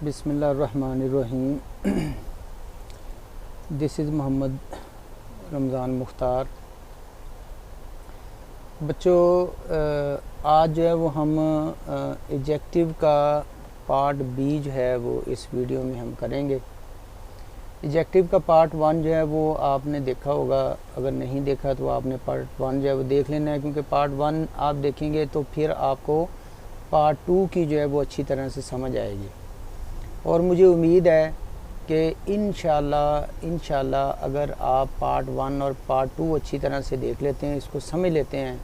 बिस्मिल्लाहिर्रहमानिर्रहीम। This is Mohammad Ramzan Mukhtar. बच्चों, आज जो है वो हम एडजेक्टिव का पार्ट बी जो है वो इस वीडियो में हम करेंगे। एडजेक्टिव का पार्ट वन जो है वो आपने देखा होगा, अगर नहीं देखा तो आपने पार्ट वन जो है वो देख लेना है, क्योंकि पार्ट वन आप देखेंगे तो फिर आपको पार्ट टू की जो है वो अच्छी तरह से समझ आएगी। और मुझे उम्मीद है कि इंशाल्लाह अगर आप पार्ट वन और पार्ट टू अच्छी तरह से देख लेते हैं, इसको समझ लेते हैं,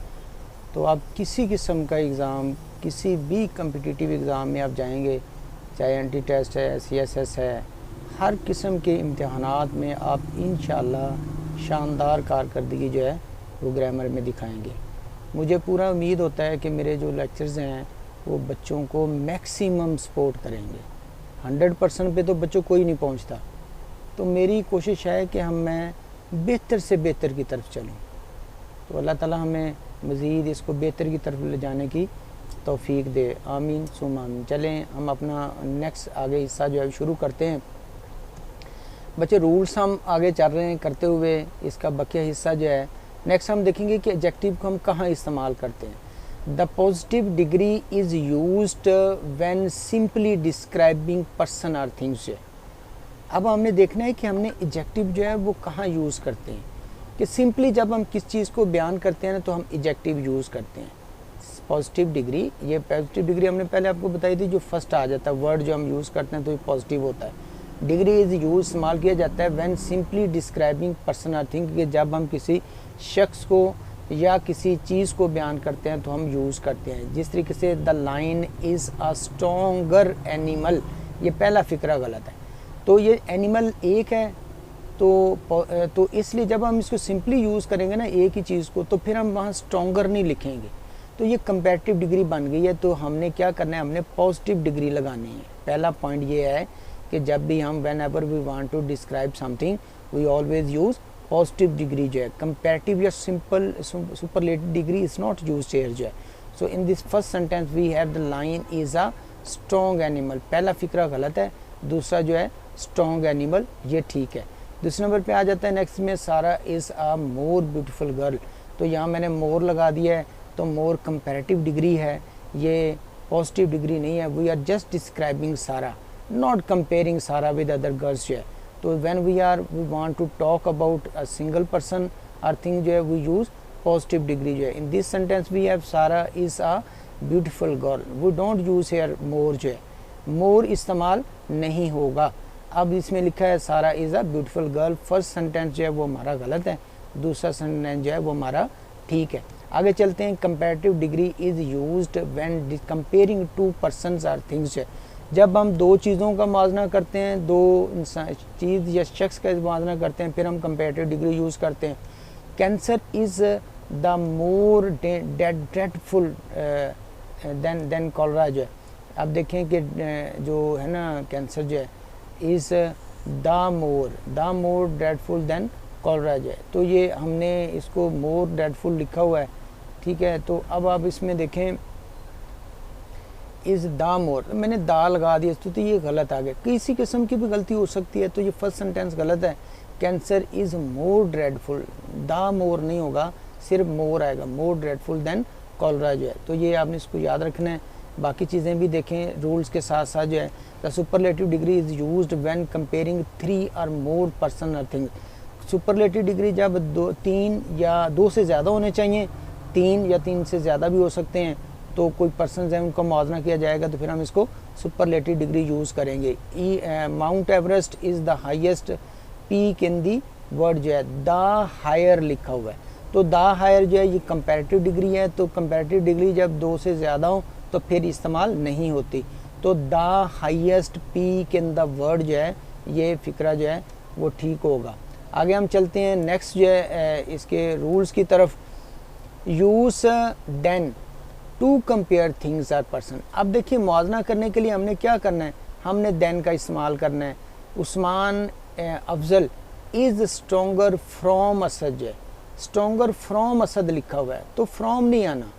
तो आप किसी किस्म का एग्ज़ाम, किसी भी कम्पिटिटिव एग्ज़ाम में आप जाएंगे, चाहे एंटी टेस्ट है, CSS है, हर किस्म के इम्तहानात में आप इंशाल्लाह शानदार कारकर्दगी जो है वो ग्रामर में दिखाएंगे। मुझे पूरा उम्मीद होता है कि मेरे जो लेक्चर्स हैं वो बच्चों को मैक्सिमम सपोर्ट करेंगे। 100% पे तो बच्चों कोई नहीं पहुंचता, तो मेरी कोशिश है कि मैं बेहतर से बेहतर की तरफ चलूं। तो अल्लाह ताला हमें मज़ीद इसको बेहतर की तरफ ले जाने की तौफीक दे। आमीन सुम आमीन। चलें हम अपना नेक्स्ट आगे हिस्सा जो है शुरू करते हैं। बच्चे, रूल्स हम आगे चल रहे हैं करते हुए, इसका बकिया हिस्सा जो है नेक्स्ट हम देखेंगे कि एडजेक्टिव को हम कहाँ इस्तेमाल करते हैं। The positive degree is used when simply describing person और थिंग्स। अब हमने देखना है कि हमने एडजेक्टिव जो है वो कहाँ यूज़ करते हैं, कि सिंपली जब हम किस चीज़ को बयान करते हैं ना तो हम एडजेक्टिव यूज़ करते हैं। पॉजिटिव डिग्री, ये पॉजिटिव डिग्री हमने पहले आपको बताई थी, जो फर्स्ट आ जाता है वर्ड जो हम यूज़ करते हैं तो ये पॉजिटिव होता है। डिग्री इज़ यूज इस्तेमाल किया जाता है व्हेन सिंपली डिस्क्राइबिंग पर्सन और थिंग, कि जब हम किसी शख्स को या किसी चीज़ को बयान करते हैं तो हम यूज़ करते हैं। जिस तरीके से the lion is a stronger animal, ये पहला फ़िक्रा गलत है। तो ये एनिमल एक है, तो इसलिए जब हम इसको सिंपली यूज़ करेंगे ना एक ही चीज़ को, तो फिर हम वहाँ स्ट्रॉन्गर नहीं लिखेंगे, तो ये कंपैरेटिव डिग्री बन गई है। तो हमने क्या करना है, हमने पॉजिटिव डिग्री लगानी है। पहला पॉइंट ये है कि जब भी हम whenever we want to describe something we always use positive degree जो है। कंपैरेटिव या simple superlative degree is not used here जो है। So in this first sentence we have the lion is a strong animal. पहला फिक्रा गलत है, दूसरा जो है स्ट्रॉन्ग एनिमल ये ठीक है। दूसरे नंबर पे आ जाता है नेक्स्ट में सारा is a more beautiful girl. तो यहाँ मैंने मोर लगा दिया है, तो मोर कंपैरेटिव डिग्री है, ये पॉजिटिव डिग्री नहीं है। We are just describing Sara, not comparing Sara with other girls जो है। तो when we want to talk about a single person और थिंग जो है वी यूज़ पॉजिटिव डिग्री जो है। In this sentence we have Sara is a beautiful girl. We don't use here more जो है, मोर इस्तेमाल नहीं होगा। अब इसमें लिखा है सारा is a beautiful girl. First sentence जो है वो हमारा गलत है, दूसरा सेंटेंस जो है वो हमारा ठीक है। आगे चलते हैं। Comparative degree is used when comparing to persons और थिंग्स। जब हम दो चीज़ों का मुआवजा करते हैं, दो चीज़ या शख्स का मुआवजा करते हैं, फिर हम कंपैरेटिव डिग्री यूज़ करते हैं। Cancer is the more dreadful than cholera जो है। अब देखें कि जो है ना कैंसर जो है is the more dreadful than cholera जो है। तो ये हमने इसको मोर ड्रेडफुल लिखा हुआ है, ठीक है। तो अब आप इसमें देखें इज़ द मोर, मैंने दा लगा दिया तो ये गलत आ गया। किसी किस्म की भी गलती हो सकती है, तो ये फर्स्ट सेंटेंस गलत है। Cancer is more dreadful, the more नहीं होगा, सिर्फ मोर आएगा, मोर ड्रेडफुल देन कॉलरा जो है। तो ये आपने इसको याद रखना है। बाकी चीज़ें भी देखें रूल्स के साथ साथ जो है। The superlative degree is used when comparing 3 और मोर पर्सन और थिंग। सुपरलेटिव डिग्री जब 3 या 2 से ज़्यादा होने चाहिए, 3 या 3 से ज़्यादा भी हो सकते हैं, तो कोई पर्सन है उनका मुआवजा किया जाएगा, तो फिर हम इसको सुपरलेटिव डिग्री यूज़ करेंगे। Mount Everest is the highest peak in the world जो है, द हायर लिखा हुआ है। तो द हायर जो है ये कंपैरेटिव डिग्री है, तो कंपैरेटिव डिग्री जब 2 से ज़्यादा हो तो फिर इस्तेमाल नहीं होती। तो the highest peak in the world जो है ये फिक्रा जो है वो ठीक होगा। आगे हम चलते हैं नेक्स्ट जो है इसके रूल्स की तरफ। Use than to compare things or person. अब देखिए मुआवजा करने के लिए हमने क्या करना है, हमने देन का इस्तेमाल करना है। Usman Afzal is stronger from Asad है, स्ट्रॉन्गर फ्रॉम असद लिखा हुआ है, तो फ्रॉम नहीं आना।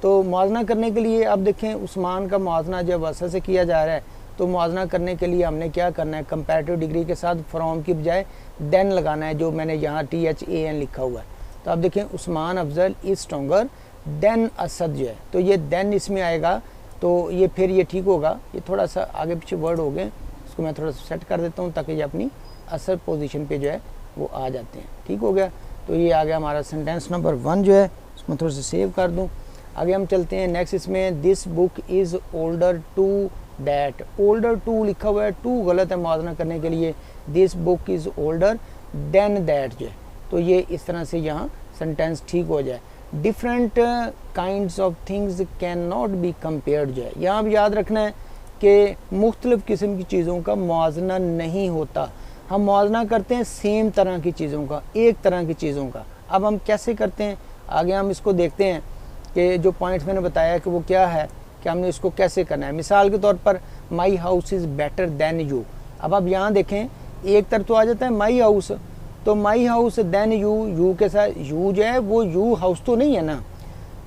तो मुआवजा करने के लिए अब देखें उस्मान का मुआवजा जब असद से किया जा रहा है तो मुआवजा करने के लिए हमने क्या करना है, कंपैरेटिव डिग्री के साथ फ्रॉम की बजाय देन लगाना है, जो मैंने यहाँ THAN लिखा हुआ है। तो आप देखें Usman Afzal is stronger than Asad जो है, तो ये देन इसमें आएगा, तो ये फिर ये ठीक होगा। ये थोड़ा सा आगे पीछे वर्ड हो गए, इसको मैं थोड़ा सा सेट कर देता हूँ ताकि ये अपनी असल पोजीशन पे जो है वो आ जाते हैं। ठीक हो गया, तो ये आ गया हमारा सेंटेंस नंबर 1 जो है, इसको थोड़ा सा सेव कर दूँ। आगे हम चलते हैं नेक्स्ट। इसमें this book is older to that, older to लिखा हुआ है, टू गलत है मुआवजा करने के लिए, this book is older than that जो है, तो ये इस तरह से यहाँ सेंटेंस ठीक हो जाए। Different kinds of things can not be compared जो है, यहाँ भी याद रखना है कि मुख्तलिफ़ किस्म की चीज़ों का मुआवजा नहीं होता। हम मुआवजा करते हैं सेम तरह की चीज़ों का, एक तरह की चीज़ों का। अब हम कैसे करते हैं, आगे हम इसको देखते हैं कि जो पॉइंट्स मैंने बताया कि वो क्या है, कि हमने इसको कैसे करना है। मिसाल के तौर पर माई house is better then you. अब आप यहाँ देखें, एक तरफ तो आ जाता है माई हाउस, तो my house than you, you के साथ यू जो है वो यू हाउस तो नहीं है ना,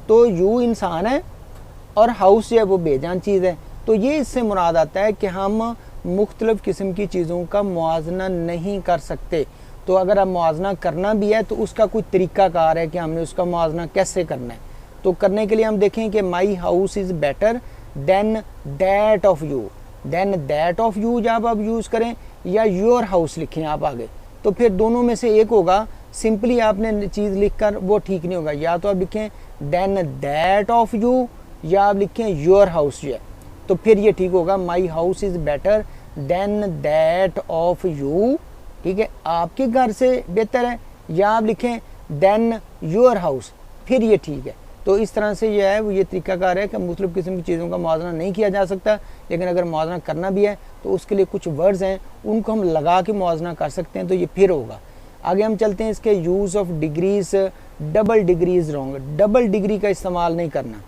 तो यू इंसान है और हाउस जो है वो बेजान चीज़ है। तो ये इससे मुराद आता है कि हम मुख्तलिफ़ किस्म की चीज़ों का मुआवजा नहीं कर सकते। तो अगर आप मुआवजा करना भी है तो उसका कोई तरीक़ाकार है कि हमने उसका मुआवजा कैसे करना है। तो करने के लिए हम देखें कि my house is better than that of you, than that of you जब आप यूज़ करें या योर हाउस लिखें आप आगे, तो फिर दोनों में से एक होगा। सिंपली आपने चीज़ लिखकर वो ठीक नहीं होगा, या तो आप लिखें देन दैट ऑफ यू या आप लिखें योर हाउस जो है, तो फिर ये ठीक होगा। माई house is better than that of you, ठीक है, आपके घर से बेहतर है, या आप लिखें देन योर हाउस, फिर ये ठीक है। तो इस तरह से ये है वो ये तरीकाकार है कि मुख्तलिफ़ किस्म की चीज़ों का मुआवजा नहीं किया जा सकता, लेकिन अगर मुआवजा करना भी है तो उसके लिए कुछ वर्ड्स हैं उनको हम लगा के मुआवजा कर सकते हैं, तो ये फिर होगा। आगे हम चलते हैं, इसके use of degrees, double degrees wrong, double degree का इस्तेमाल नहीं करना,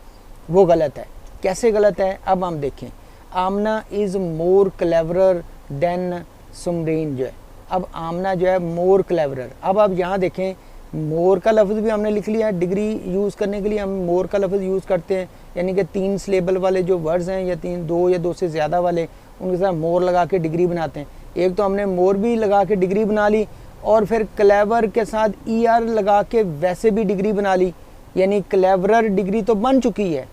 वो गलत है। कैसे गलत है, अब हम देखें। आमना इज़ मोर क्लेवरर देन सुमरीन जो है, अब आमना जो है मोर क्लेवरर। अब आप यहाँ देखें, मोर का लफ्ज़ भी हमने लिख लिया है, डिग्री यूज़ करने के लिए हम मोर का लफ्ज़ यूज़ करते हैं, यानी कि 3 सिलेबल वाले जो वर्ड्स हैं या 2 या 2 से ज़्यादा वाले, उनके साथ मोर लगा के डिग्री बनाते हैं। एक तो हमने मोर भी लगा के डिग्री बना ली, और फिर क्लेवर के साथ ER लगा के वैसे भी डिग्री बना ली, यानी क्लेवरर डिग्री तो बन चुकी है,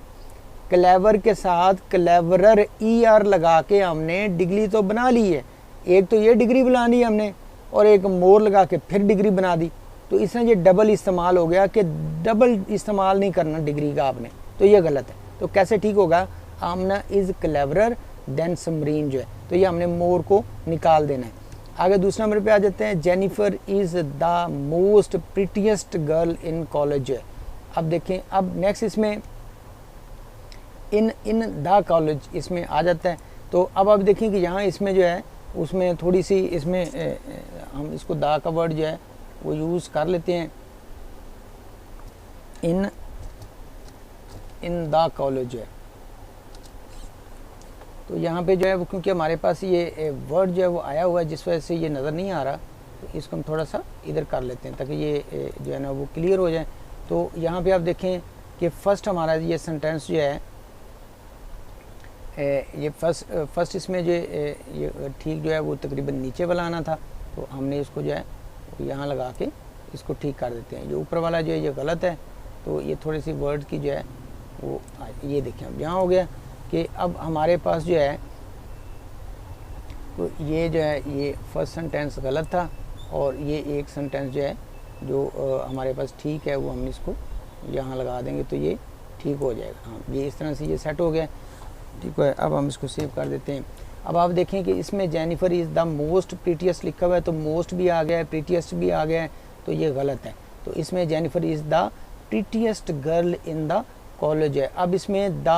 क्लेवर के साथ क्लेवरर ER लगा के हमने डिग्री तो बना ली है। एक तो ये डिग्री बना ली हमने, और एक मोर लगा के फिर डिग्री बना दी। तो इसमें ये डबल इस्तेमाल हो गया कि डबल इस्तेमाल नहीं करना डिग्री का आपने, तो ये गलत है। तो कैसे ठीक होगा, आमना इज़ क्लेवरर देन समरीन जो है, तो ये हमने मोर को निकाल देना है। आगे दूसरे नंबर पे आ जाते हैं, Jennifer is the most prettiest girl in college जो है। अब देखें, अब नेक्स्ट इसमें इन द कॉलेज इसमें आ जाता है। तो अब आप देखें कि यहाँ इसमें जो है उसमें थोड़ी सी इसमें हम इसको द का वर्ड जो है वो यूज़ कर लेते हैं, इन द कॉलेज जो है। तो यहाँ पे जो है वो क्योंकि हमारे पास ये वर्ड जो है वो आया हुआ है, जिस वजह से ये नज़र नहीं आ रहा, तो इसको हम थोड़ा सा इधर कर लेते हैं ताकि ये जो है ना वो क्लियर हो जाए। तो यहाँ पे आप देखें कि फ़र्स्ट हमारा ये सेंटेंस जो है, ये फर्स्ट इसमें जो ये ठीक जो है वो तकरीबन नीचे वाला आना था, तो हमने इसको जो है यहाँ लगा के इसको ठीक कर देते हैं। जो ऊपर वाला जो है ये गलत है, तो ये थोड़ी सी वर्ड की जो है वो ये देखें अब यहाँ हो गया कि अब हमारे पास जो है, तो ये जो है ये फर्स्ट सेंटेंस गलत था, और ये एक सेंटेंस जो है जो हमारे पास ठीक है वो हम इसको यहाँ लगा देंगे तो ये ठीक हो जाएगा। हाँ, ये इस तरह से ये सेट हो गया, ठीक है। अब हम इसको सेव कर देते हैं। अब आप देखें कि इसमें जेनिफर इज़ द मोस्ट प्रीटियस्ट लिखा हुआ है, तो मोस्ट भी आ गया है, प्रीटियस्ट भी आ गया है, तो ये गलत है। तो इसमें Jennifer is the prettiest girl in the college है। अब इसमें द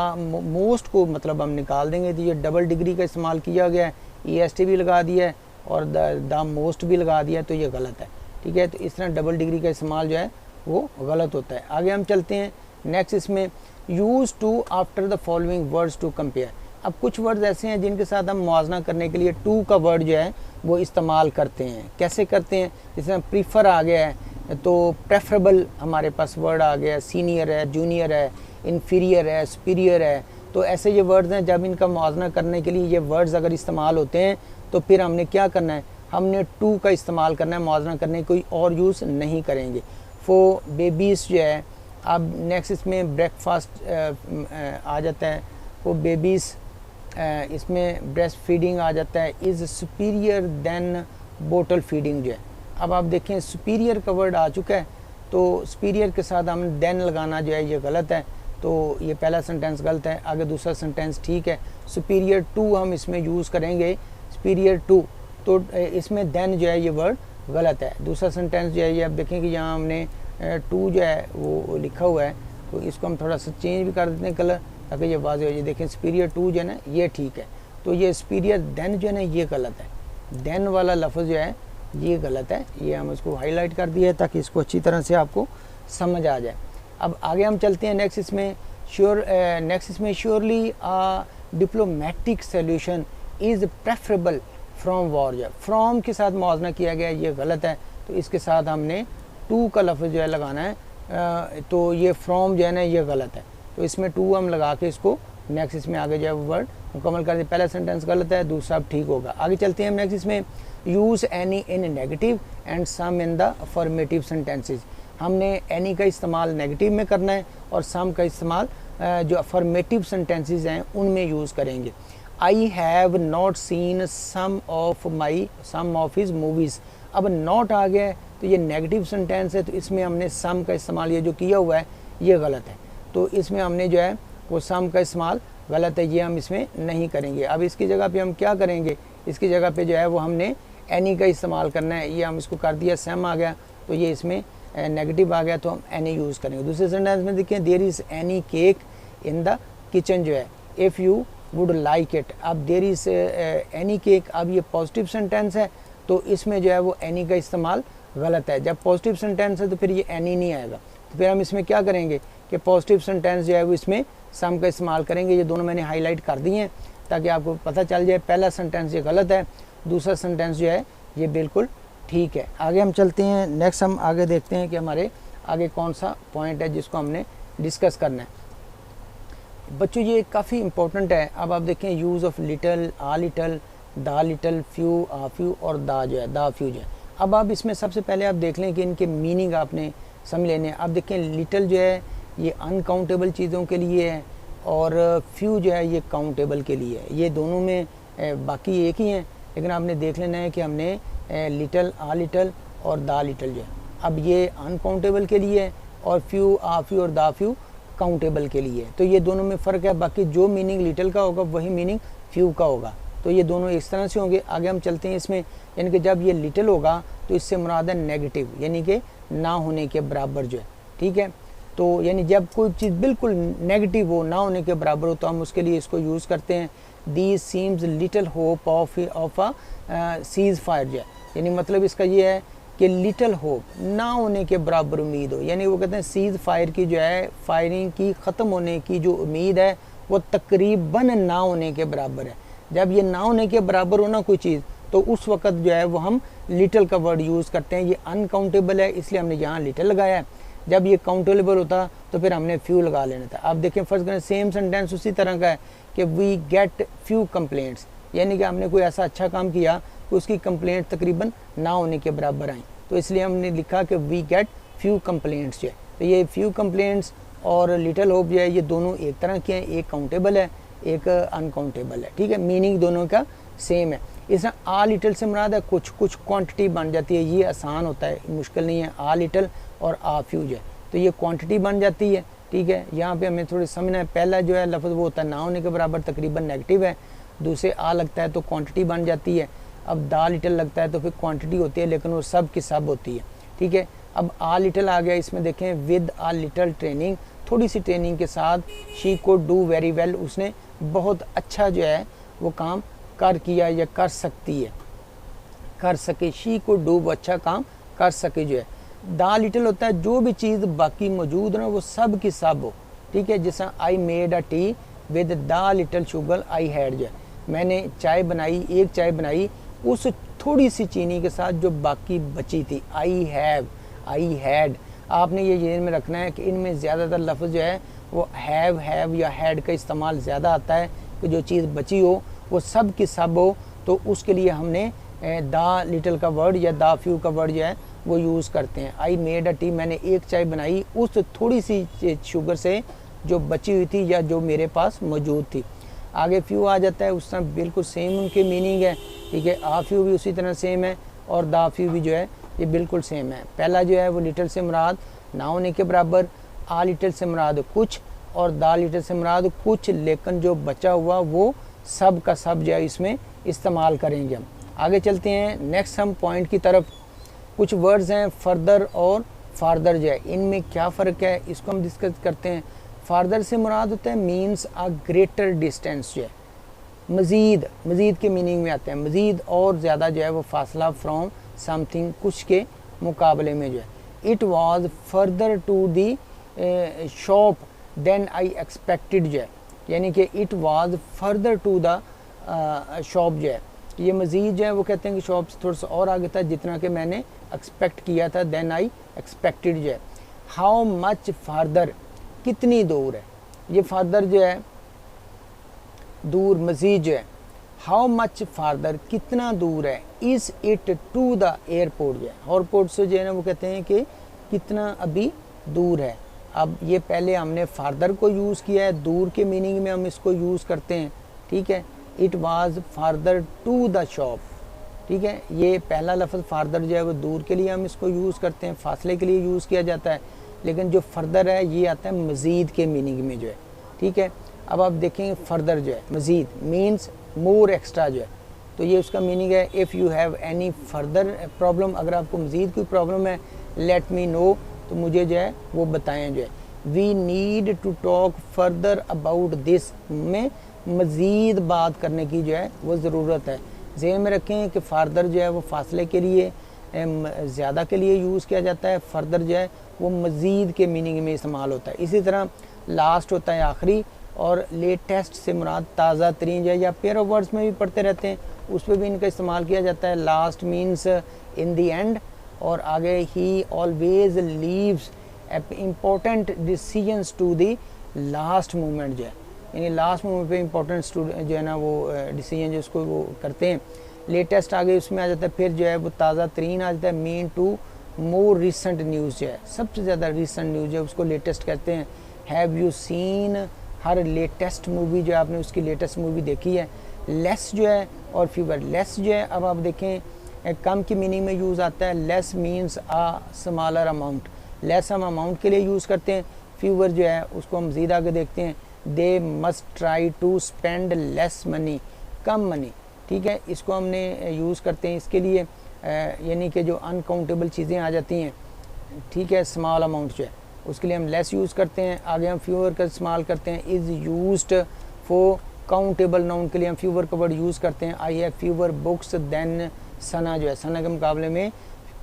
मोस्ट को मतलब हम निकाल देंगे, तो ये डबल डिग्री का इस्तेमाल किया गया है, EST भी लगा दिया है और द मोस्ट भी लगा दिया है, तो ये गलत है, ठीक है। तो इस तरह डबल डिग्री का इस्तेमाल जो है वो गलत होता है। आगे हम चलते हैं नेक्स्ट, इसमें use to after the following words to compare. अब कुछ वर्ड्स ऐसे हैं जिनके साथ हम मुआवजा करने के लिए टू का वर्ड जो है वो इस्तेमाल करते हैं। कैसे करते हैं, जैसे प्रीफर आ गया है तो प्रेफरेबल हमारे पास वर्ड आ गया है, सीनियर है, जूनियर है, इन्फीरियर है, सुपीरियर है, तो तो ऐसे ये वर्ड्स हैं, जब इनका मुआवजा करने के लिए ये वर्ड्स अगर इस्तेमाल होते हैं तो फिर हमने क्या करना है, हमने टू का इस्तेमाल करना है, मुआवजा करने कोई और यूज़ नहीं करेंगे। फॉर बेबीज़ जो है, अब नेक्स्ट इसमें ब्रेकफास्ट आ जाता है, फॉर बेबीज़ इसमें ब्रेस्ट फीडिंग आ जाता है, is superior than bottle feeding जो है। अब आप देखें सुपीरियर का वर्ड आ चुका है, तो सुपीरियर के साथ हमने देन लगाना जो है ये गलत है, तो ये पहला सेंटेंस गलत है। आगे दूसरा सेंटेंस ठीक है, सुपीरियर टू हम इसमें यूज़ करेंगे, सुपीरियर टू, तो इसमें देन जो है ये वर्ड गलत है। दूसरा सेंटेंस जो है ये आप देखें कि यहाँ हमने टू जो है वो लिखा हुआ है, तो इसको हम थोड़ा सा चेंज भी कर देते हैं कलर ताकि ये वाज़ेह हो जाए। देखें सुपीरियर टू जो है ना ये ठीक है, तो ये सुपीरियर देन जो है ना ये गलत है, देन वाला लफ्ज़ जो है ये गलत है। ये हम इसको हाईलाइट कर दिया है ताकि इसको अच्छी तरह से आपको समझ आ जाए। अब आगे हम चलते हैं नेक्स्ट इसमें surely a diplomatic solution is preferable from war. जो फ्रॉम के साथ मुआवजा किया गया ये गलत है, तो इसके साथ हमने टू का लफ्ज़ जो है लगाना है, तो ये फ्रॉम जो है ना ये गलत है, तो इसमें टू हम लगा के इसको नेक्स्ट इसमें आगे जो है वर्ड मुकम्मल कर दे। पहला सेंटेंस गलत है, दूसरा ठीक होगा। आगे चलते हैं हम नेक्स्ट इसमें use any in negative and some in the affirmative sentences. हमने एनी का इस्तेमाल नेगेटिव में करना है और सम का इस्तेमाल जो अफर्मेटिव सेंटेंसेस हैं उनमें यूज़ करेंगे। I have not seen some of his movies. अब नॉट आ गया है तो ये नेगेटिव सेंटेंस है, तो इसमें हमने सम का इस्तेमाल ये जो किया हुआ है ये गलत है, तो इसमें हमने जो है वो सम का इस्तेमाल गलत है, ये हम इसमें नहीं करेंगे। अब इसकी जगह पे हम क्या करेंगे, इसकी जगह पे जो है वो हमने एनी का इस्तेमाल करना है, ये हम इसको कर दिया, सम आ गया तो ये इसमें नेगेटिव आ गया तो हम एनी यूज़ करेंगे। दूसरे सेंटेंस में देखिए there is any cake in the kitchen जो है, if you would like it. अब देयर इज़ एनी केक, अब ये पॉजिटिव सेंटेंस है तो इसमें जो है वो एनी का इस्तेमाल गलत है। जब पॉजिटिव सेंटेंस है तो फिर ये एनी नहीं आएगा, तो फिर हम इसमें क्या करेंगे कि पॉजिटिव सेंटेंस जो है वो इसमें सम का इस्तेमाल करेंगे। ये दोनों मैंने हाईलाइट कर दिए हैं ताकि आपको पता चल जाए, पहला सेंटेंस ये गलत है, दूसरा सेंटेंस जो है ये बिल्कुल ठीक है। आगे हम चलते हैं, नेक्स्ट हम आगे देखते हैं कि हमारे आगे कौन सा पॉइंट है जिसको हमने डिस्कस करना है। बच्चों ये काफ़ी इंपॉर्टेंट है। अब आप देखें use of little, a little, दा लिटल, फ्यू, आ फ्यू और दा जो है दा फ्यू जो है। अब आप इसमें सबसे पहले आप देख लें कि इनके मीनिंग आपने समझ लेने। आप देखें लिटल जो है ये अनकाउंटेबल चीज़ों के लिए है और फ्यू जो है ये काउंटेबल के लिए है। ये दोनों में बाकी एक ही हैं, लेकिन आपने देख लेना है कि हमने लिटल, आ लिटल और दा लिटल जो है अब ये अनकाउंटेबल के लिए है और फ्यू, आ फ्यू और दा फ्यू काउंटेबल के लिए है। तो ये दोनों में फ़र्क है, बाकी जो मीनिंग लिटल का होगा वही मीनिंग फ्यू का होगा, तो ये दोनों इस तरह से होंगे। आगे हम चलते हैं इसमें, यानी कि जब ये लिटल होगा तो इससे मुराद है नेगेटिव, यानी कि ना होने के बराबर जो है, ठीक है। तो यानी जब कोई चीज़ बिल्कुल नेगेटिव हो, ना होने के बराबर हो, तो हम उसके लिए इसको यूज़ करते हैं the seems little hope of a ceasefire जो है, यानी मतलब इसका ये है कि लिटल होप ना होने के बराबर उम्मीद हो, यानी वो कहते हैं सीज़ फायर की जो है फायरिंग की ख़त्म होने की जो उम्मीद है वो तकरीबन ना होने के बराबर है। जब ये ना होने के बराबर हो ना कोई चीज़, तो उस वक़्त जो है वो हम लिटल का वर्ड यूज़ करते हैं। ये अनकाउंटेबल है इसलिए हमने यहाँ लिटल लगाया है, जब ये काउंटेबल होता तो फिर हमने फ्यू लगा लेना था। आप देखें फर्स्ट करें सेम सेंटेंस उसी तरह का है कि वी गेट फ्यू कंप्लेंट्स, यानी कि हमने कोई ऐसा अच्छा काम किया कि उसकी कंप्लेंट तकरीबन ना होने के बराबर आई, तो इसलिए हमने लिखा कि वी गेट फ्यू कंप्लेंट्स जो है। तो ये फ्यू कंप्लेंट्स और लिटल होप जो है ये दोनों एक तरह के हैं, एक काउंटेबल है एक अनकाउंटेबल है, ठीक है, मीनिंग दोनों का सेम है। इस तरह आ लिटल से मुराद है कुछ कुछ क्वांटिटी बन जाती है, ये आसान होता है, मुश्किल नहीं है। आ लिटल और आ फ्यूज है तो ये क्वांटिटी बन जाती है, ठीक है। यहाँ पे हमें थोड़ी समझना है, पहला जो है लफ्ज़ वो होता है ना होने के बराबर तकरीबन नेगेटिव है, दूसरे आ लगता है तो क्वांटिटी बन जाती है। अब दा लिटल लगता है तो फिर क्वांटिटी होती है, लेकिन वो सब की सब होती है, ठीक है। अब आ लिटल आ गया, इसमें देखें विद आ लिटल ट्रेनिंग, थोड़ी सी ट्रेनिंग के साथ शी को डू वेरी वेल, उसने बहुत अच्छा जो है वो काम कर किया या कर सकती है, कर सके, शी को डू वो अच्छा काम कर सके जो है। दा लिटल होता है जो भी चीज़ बाकी मौजूद ना वो सब की सब हो, ठीक है। जैसा I made a T with दा लिटल शुगर आई हैड जो है, मैंने चाय बनाई, एक चाय बनाई उस थोड़ी सी चीनी के साथ जो बाकी बची थी। आई हैव, आई हैड, आपने ये जेहन में रखना है कि इनमें ज़्यादातर लफ्ज़ जो है वो हैव या हैड का इस्तेमाल ज़्यादा आता है कि जो चीज़ बची हो वो सब की सब हो, तो उसके लिए हमने द लिटिल का वर्ड या द फ्यू का वर्ड जो है वो यूज़ करते हैं। आई मेड अ टी, मैंने एक चाय बनाई उस थोड़ी सी शुगर से जो बची हुई थी या जो मेरे पास मौजूद थी। आगे फ्यू आ जाता है, उस तरह बिल्कुल सेम उनके मीनिंग है, ठीक है। आ फ्यू भी उसी तरह सेम है और द फ्यू भी जो है ये बिल्कुल सेम है। पहला जो है वो लिटिल से मुराद ना होने के बराबर, आ लिटिल से मुराद कुछ और द लिटिल से मुराद कुछ, लेकिन जो बचा हुआ वो सब का सब जो है इसमें इस्तेमाल करेंगे हम। आगे चलते हैं नेक्स्ट हम पॉइंट की तरफ। कुछ वर्ड्स हैं फर्दर और फार्दर जो है, इनमें क्या फ़र्क है इसको हम डिस्कस करते हैं। फार्दर से मुराद होता है मीन्स अ ग्रेटर डिस्टेंस जो है, मज़ीद के मीनिंग में आते हैं, मज़ीद और ज़्यादा जो है वो फासला फ्रॉम समथिंग, कुछ के मुकाबले में जो है। It was further to the shop than I expected जो है, यानी कि it was further to the shop जो है, ये मज़ीद जो है वो कहते हैं कि शॉप थोड़ा सा और आगे था जितना कि मैंने एक्सपेक्ट किया था, देन आई एक्सपेक्टेड जो है। हाउ मच फार्दर, कितनी दूर है, ये फार्दर जो है दूर, मज़ीद जो है। हाउ मच फार्दर, कितना दूर है, is it to the airport जो है, एयरपोर्ट से जो है ना वो कहते हैं कि कितना अभी दूर है। अब ये पहले हमने फार्दर को यूज़ किया है, दूर के मीनिंग में हम इसको यूज़ करते हैं, ठीक है। It was farther to the shop, ठीक है। ये पहला लफ्ज़ फार्दर जो है वो दूर के लिए हम इसको यूज़ करते हैं, फासले के लिए यूज़ किया जाता है, लेकिन जो फर्दर है ये आता है मज़ीद के मीनिंग में जो है, ठीक है। अब आप देखेंगे फर्दर जो है मज़ीद मीन्स मोर एक्स्ट्रा जो है, तो ये उसका मीनिंग है if you have any further problem, अगर आपको मज़ीद कोई प्रॉब्लम है, लेट मी नो, तो मुझे जो है वो बताएं जो है। We need to talk further about this, में मज़ीद बात करने की जो है वो ज़रूरत है। ज़हन में रखें कि फार्दर जो है वो फासले के लिए ज़्यादा के लिए यूज़ किया जाता है, फर्दर जो है वो मज़ीद के मीनिंग में इस्तेमाल होता है। इसी तरह लास्ट होता है आखिरी, और लेटेस्ट से मुराद ताज़ा तरीन जो है, या पेयर ऑफ वर्ड्स में भी पढ़ते रहते हैं, उस पर भी इनका इस्तेमाल किया जाता है। Last means in the end, और आगे ही always leaves important decisions to the last moment जो है, यानी लास्ट मोमेंट पे इम्पोर्टेंट जो है ना वो डिसीजन जो उसको वो करते हैं। लेटेस्ट आगे उसमें आ जाता है, फिर जो है वो ताज़ा तरीन आ जाता है। Mean to more recent news जो है, सबसे ज़्यादा रिसेंट न्यूज़ है उसको लेटेस्ट कहते हैं। Have you seen, her latest movie जो है आपने उसकी लेटेस्ट मूवी देखी है। लेस जो है और फीवर, लेस जो है अब आप देखें कम की मीनिंग में यूज़ आता है। लेस मीन्स आ स्मॉलर अमाउंट, लेस हम अमाउंट के लिए यूज़ करते हैं। फीवर जो है उसको हम ज़ीद आगे देखते हैं, they must try to spend less money, कम मनी, ठीक है। इसको हमने यूज़ करते हैं इसके लिए, यानी कि जो अनकाउंटेबल चीज़ें आ जाती हैं, ठीक है, स्मॉल अमाउंट जो है उसके लिए हम लेस यूज़ करते हैं। आगे हम फ्यूवर का इस्तेमाल करते हैं। Is used for countable noun के लिए हम फ्यूवर का वर्ड यूज़ करते हैं। I have fewer books than Sana, जो है सना के मुकाबले में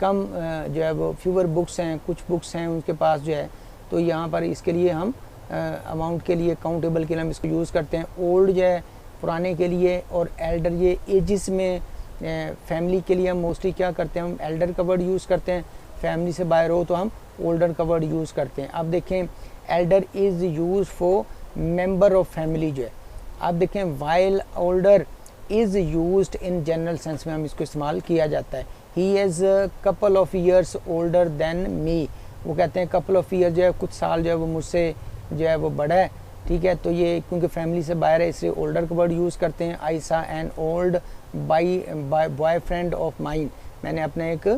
कम जो है वो फ्यूवर बुक्स हैं, कुछ बुक्स हैं उनके पास जो है, तो यहाँ पर इसके लिए हम अमाउंट के लिए, काउंटेबल के लिए हम इसको यूज़ करते हैं। ओल्ड जो है पुराने के लिए, और एल्डर ये एजिस में फैमिली के लिए हम मोस्टली क्या करते हैं, हम एल्डर का वर्ड यूज़ करते हैं। फैमिली से बाहर हो तो हम ओल्डर का वर्ड यूज़ करते हैं। अब देखें Elder is use for member of family जो है। अब देखें while older is used in general sense में हम इसको इस्तेमाल किया जाता है। He is couple of years older than me, वो कहते हैं कपल ऑफ ईयर जो है कुछ साल जो है वो मुझसे जो है वो बड़ा है, ठीक है। तो ये क्योंकि फैमिली से बाहर है इसलिए ओल्डर का वर्ड यूज़ करते हैं। आई सा an old boyfriend of mine, मैंने अपना एक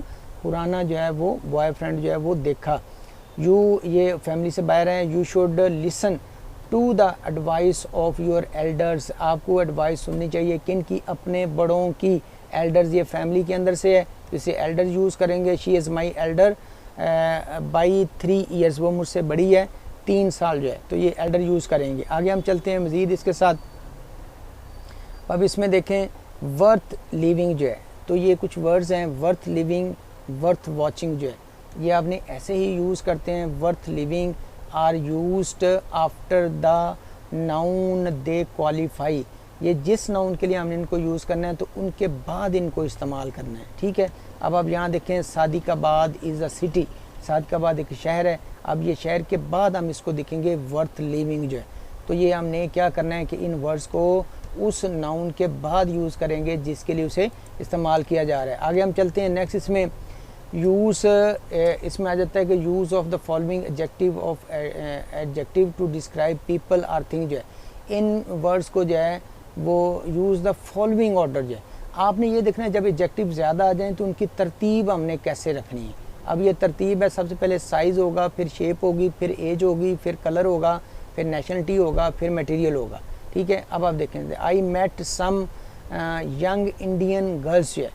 पुराना जो है वो बॉयफ्रेंड जो है वो देखा। यू, ये फैमिली से बाहर है। You should listen to the advice of your elders, आपको एडवाइस सुननी चाहिए किन की, अपने बड़ों की। एल्डर्स ये फैमिली के अंदर से है तो इसे एल्डर यूज़ करेंगे। She is my elder by 3 years, वो मुझसे बड़ी है 3 साल जो है, तो ये एल्डर यूज़ करेंगे। आगे हम चलते हैं मज़ीद इसके साथ। अब इसमें देखें वर्थ लिविंग जो है, तो ये कुछ वर्ड्स हैं। वर्थ लिविंग, वर्थ वॉचिंग जो है, ये आपने ऐसे ही यूज़ करते हैं। Worth living are used after the noun they qualify, ये जिस नाउन के लिए हमने इनको यूज़ करना है तो उनके बाद इनको इस्तेमाल करना है, ठीक है। अब आप यहाँ देखें सादिकाबाद इज़ अ सिटी, साथ के बाद एक शहर है। अब ये शहर के बाद हम इसको देखेंगे वर्थ लिविंग जो है। तो ये हमने क्या करना है कि इन वर्ड्स को उस नाउन के बाद यूज़ करेंगे जिसके लिए उसे इस्तेमाल किया जा रहा है। आगे हम चलते हैं नेक्स्ट। इसमें यूज़ इसमें आ जाता है कि use of the following adjective to describe people or thing जो है। इन वर्ड्स को जो है वो यूज़ द फॉलोइंग ऑर्डर जो है। आपने ये देखना है जब एडजेक्टिव ज़्यादा आ जाएँ तो उनकी तरतीब हमने कैसे रखनी है। अब ये तरतीब है, सबसे पहले साइज़ होगा, फिर शेप होगी, फिर एज होगी, फिर कलर होगा, फिर नेशनलिटी होगा, फिर मटेरियल होगा। ठीक है, अब आप देखें I met some young Indian girls जो है।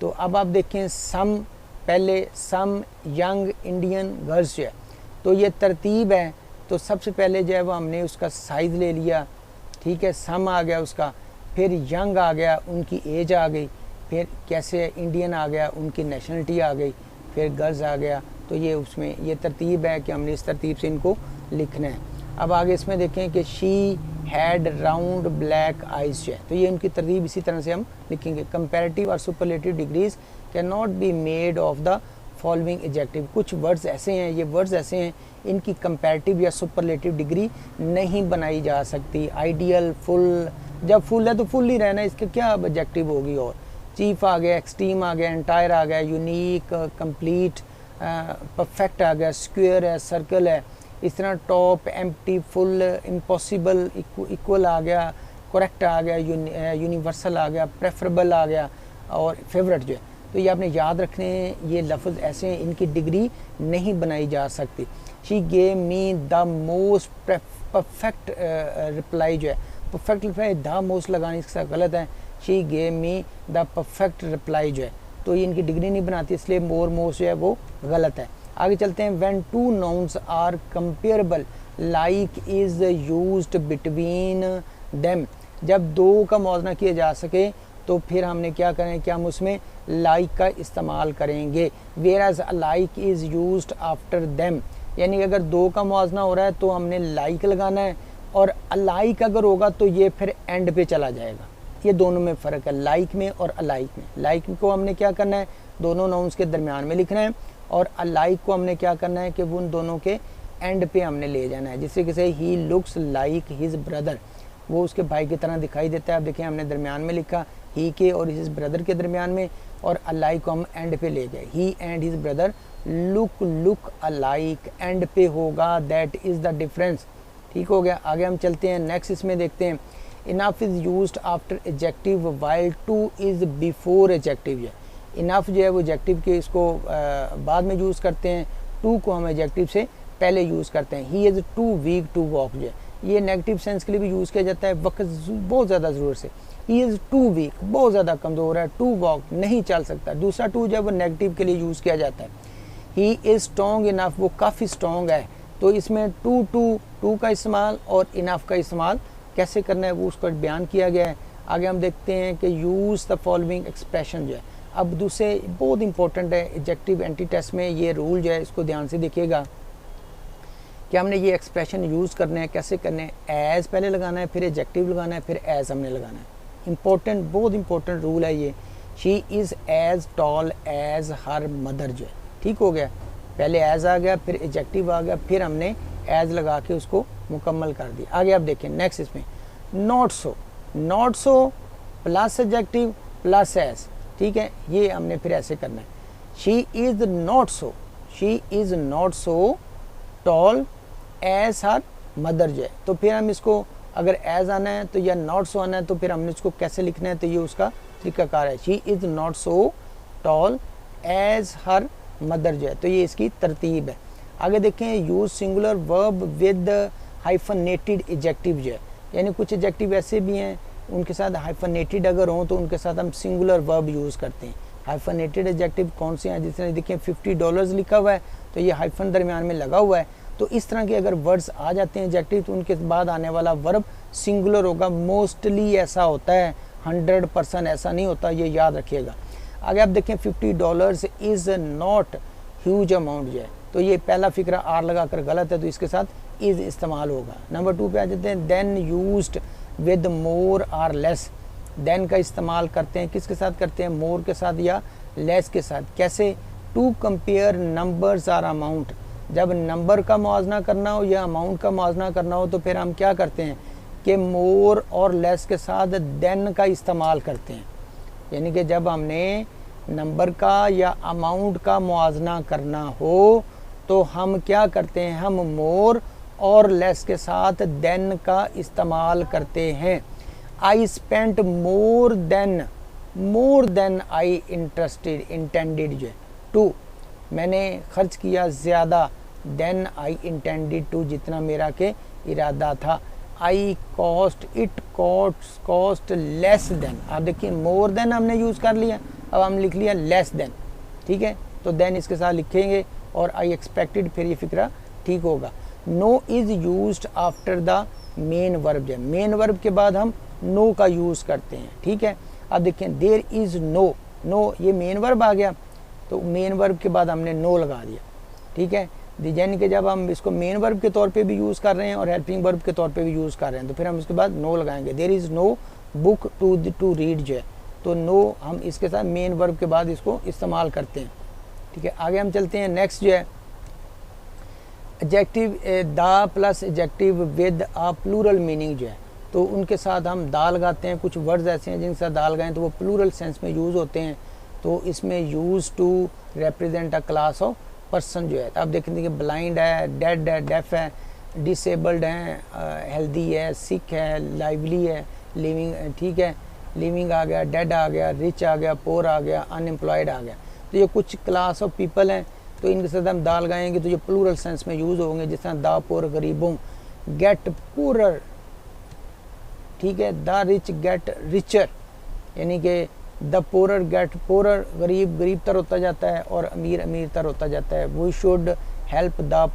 तो अब आप देखें सम पहले, सम यंग इंडियन गर्ल्स जो है। तो ये तरतीब है। तो सबसे पहले जो है वो हमने उसका साइज़ ले लिया, ठीक है, सम आ गया उसका, फिर यंग आ गया, उनकी एज आ गई, फिर कैसे इंडियन आ गया, उनकी नेशनलिटी आ गई, फिर गर्ल्स आ गया। तो ये उसमें ये तरतीब है कि हमने इस तरतीब से इनको लिखना है। अब आगे इसमें देखें कि she had round black eyes है। तो ये उनकी तरतीब इसी तरह से हम लिखेंगे। कंपैरेटिव और superlative degrees can not be made of the following adjective. कुछ वर्ड्स ऐसे हैं, ये वर्ड्स ऐसे हैं इनकी कंपैरेटिव या सुपरलेटिव डिग्री नहीं बनाई जा सकती। आइडियल, फुल, जब फुल है तो फुल ही रहना है, इसके क्या एडजेक्टिव होगी। और चीफ आ गया, एक्सट्रीम आ गया, एंटायर आ गया, यूनिक, कंप्लीट, परफेक्ट आ गया, स्क्वायर है, सर्कल है। इस तरह top, empty, full, impossible, equal आ गया, करेक्ट आ गया, यूनिवर्सल आ गया, प्रेफरेबल आ गया और फेवरेट जो है। तो ये आपने याद रखने हैं, ये लफ्ज़ ऐसे हैं इनकी डिग्री नहीं बनाई जा सकती। She gave me the most perfect reply जो है, परफेक्ट रिप्लाई द मोस्ट लगाने इसके साथ गलत है। She gave me the perfect reply जो है, तो ये इनकी डिग्री नहीं बनाती, इसलिए मोर मोस्ट जो है वो गलत है। आगे चलते हैं। When two nouns are comparable like is used between them. जब दो का मौजना किया जा सके तो फिर हमने क्या करें कि हम उसमें लाइक का इस्तेमाल करेंगे। Whereas like is used after them, यानी अगर दो का मुआवजना हो रहा है तो हमने लाइक लगाना है, और अलाइक अगर होगा तो ये फिर एंड पे चला जाएगा। ये दोनों में फ़र्क है, लाइक में और अलाइक में। लाइक को हमने क्या करना है, दोनों नाउन्स के दरमियान में लिखना है, और अलाइक को हमने क्या करना है कि वो उन दोनों के एंड पे हमने ले जाना है। जिससे कि he looks like his brother, वो उसके भाई की तरह दिखाई देता है। आप देखें हमने दरमियान में लिखा ही के और हिज ब्रदर के दरमियान में, और अलाइक को हम एंड पे ले गए। He and his brother look alike, end पे होगा दैट इज़ द डिफरेंस। ठीक हो गया। आगे हम चलते हैं नेक्स्ट, इसमें देखते हैं enough is used after adjective while two is before adjective. Enough जो है वो एडजेक्टिव के इसको बाद में यूज़ करते हैं, टू को हम एडजेक्टिव से पहले यूज़ करते हैं। He is too weak to walk जो है ये नेगेटिव सेंस के लिए भी यूज़ किया जाता है, वक्त बहुत ज़्यादा ज़रूरत से। ही इज़ टू वीक, बहुत ज़्यादा कमज़ोर है, टू वॉक, नहीं चल सकता। दूसरा टू जो है वो नेगेटिव के लिए यूज़ किया जाता है। ही इज़ स्ट्रॉन्ग इनफ, वो काफ़ी स्ट्रॉन्ग है। तो इसमें टू का इस्तेमाल और इनफ का इस्तेमाल कैसे करना है वो उसको बयान किया गया है। आगे हम देखते हैं कि यूज़ द फॉलोइंग एक्सप्रेशन जो है। अब दूसरे बहुत इंपॉर्टेंट है एडजेक्टिव एंटी टेस्ट में, ये रूल जो है इसको ध्यान से देखिएगा कि हमने ये एक्सप्रेशन यूज़ करने हैं, कैसे करने हैं। एज़ पहले लगाना है, फिर एडजेक्टिव लगाना है, फिर एज़ हमने लगाना है। इंपॉर्टेंट, बहुत इंपॉर्टेंट रूल है ये। She is as tall as her mother जो है। ठीक हो गया, पहले एज आ गया, फिर एडजेक्टिव आ गया, फिर हमने एज लगा के उसको मुकम्मल कर दिया। आगे आप देखें नेक्स्ट, इसमें not so, not so plus adjective plus as. ठीक है, ये हमने फिर ऐसे करना है। She is not so, she is not so tall as her mother जो है। तो फिर हम इसको अगर एज आना है तो या नॉट सो आना है तो फिर हमने इसको कैसे लिखना है, तो ये उसका तरीकाकार है। She is not so tall as her mother जो है, तो ये इसकी तरतीब है। आगे देखें use singular verb with hyphenated adjective जो है, यानी कुछ एडजेक्टिव ऐसे भी हैं उनके साथ हाइफनेटेड अगर हों तो उनके साथ हम सिंगुलर वर्ब यूज़ करते हैं। हाइफनेटेड एडजेक्टिव कौन से हैं, जिसने देखें $50 लिखा हुआ है तो ये हाइफन दरमियान में लगा हुआ है। तो इस तरह के अगर वर्ड्स आ जाते हैं एडजेक्टिव तो उनके बाद आने वाला वर्ब सिंगुलर होगा। मोस्टली ऐसा होता है, 100% ऐसा नहीं होता, ये याद रखिएगा। आगे आप देखें $50 इज़ नॉट ह्यूज अमाउंट जो है, तो ये पहला फिक्रा आर लगा कर गलत है, तो इसके साथ इज़ इस्तेमाल होगा। नंबर 2 पे आ जाते हैं than used with more or less. Than का इस्तेमाल करते हैं, किसके साथ करते हैं, मोर के साथ या लेस के साथ। कैसे, to compare numbers or amount, जब नंबर का मुआवजना करना हो या अमाउंट का मुआवजना करना हो तो फिर हम क्या करते हैं कि मोर और लेस के साथ देन का इस्तेमाल करते हैं। यानी कि जब हमने नंबर का या अमाउंट का मुआवजना करना हो तो हम क्या करते हैं, हम मोर और लेस के साथ देन का इस्तेमाल करते हैं। I spent more than I intended जो है टू, मैंने खर्च किया ज़्यादा, देन आई इंटेंडेड टू, जितना मेरा के इरादा था। I cost, it cost less than, आप देखिए मोर देन हमने यूज़ कर लिया, अब हम लिख लिया लेस देन, ठीक है, तो देन इसके साथ लिखेंगे और आई एक्सपेक्टेड, फिर ये फिक्रा ठीक होगा। No is used after the main verb, जो है मेन वर्ब के बाद हम नो का यूज़ करते हैं, ठीक है। अब देखें देयर इज़ नो, नो ये मेन वर्ब आ गया तो मेन वर्ब के बाद हमने नो लगा दिया, ठीक है। यानी कि जब हम इसको मेन वर्ब के तौर पे भी यूज़ कर रहे हैं और हेल्पिंग वर्ब के तौर पे भी यूज़ कर रहे हैं तो फिर हम उसके बाद नो लगाएंगे। There is no book to read जो है, तो नो हम इसके साथ मेन वर्ब के बाद इसको इस्तेमाल करते हैं, ठीक है। आगे हम चलते हैं, नेक्स्ट जो है adjective the plus adjective with a plural meaning जो है, तो उनके साथ हम दा लगाते हैं। कुछ वर्ड्स ऐसे हैं जिनके साथ दा लगाएं तो वो प्लूरल सेंस में यूज़ होते हैं, तो इसमें use to represent a class of person जो है। आप देखेंगे कि ब्लाइंड है, डेड है, डेफ है, डिसेबल्ड है, हेल्दी है, सिक है, लाइवली है, लिविंग, ठीक है, लिविंग आ गया, डेड आ गया, रिच आ गया, पोर आ गया, अनएम्प्लॉयड आ गया। तो ये कुछ क्लास ऑफ पीपल हैं, तो इनके साथ हम दा लगाएंगे तो ये प्लूरल सेंस में यूज़ होंगे, जिस तरह दा पोर गरीबों, गेट पुअरर, ठीक है, द रिच गेट रिचर, यानी कि द पोरर गेट पोरर, गरीब गरीब तर होता जाता है और अमीर अमीर तर होता जाता है। We should help the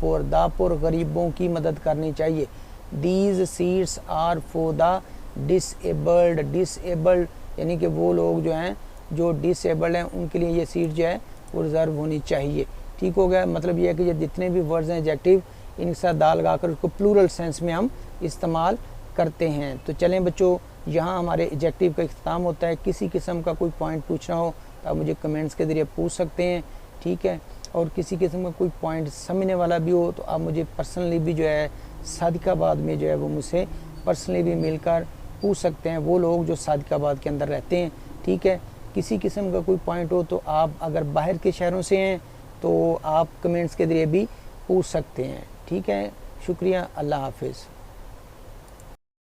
poor गरीबों की मदद करनी चाहिए। These seats are for the disabled यानी कि वो लोग जो हैं जो डिसेबल्ड हैं उनके लिए ये सीट जो है वो रिजर्व होनी चाहिए, ठीक हो गया। मतलब ये है कि ये जितने भी वर्ड्स हैं एडजेक्टिव इनके साथ दा लगाकर उसको प्लूरल सेंस में हम इस्तेमाल करते हैं। तो चलें बच्चों, यहाँ हमारे एडजेक्टिव का इख्तिताम होता है। किसी किस्म का कोई पॉइंट पूछना हो तो आप मुझे कमेंट्स के ज़रिए पूछ सकते हैं, ठीक है। और किसी किस्म का कोई पॉइंट समझने वाला भी हो तो आप मुझे पर्सनली भी जो है सादिकाबाद में जो है वो मुझसे पर्सनली भी मिलकर पूछ सकते हैं, वो लोग जो सादिकाबाद के अंदर रहते हैं, ठीक है। किसी किस्म का कोई पॉइंट हो तो आप अगर बाहर के शहरों से हैं तो आप कमेंट्स के ज़रिए भी पूछ सकते हैं, ठीक है। शुक्रिया, अल्लाह हाफिज़।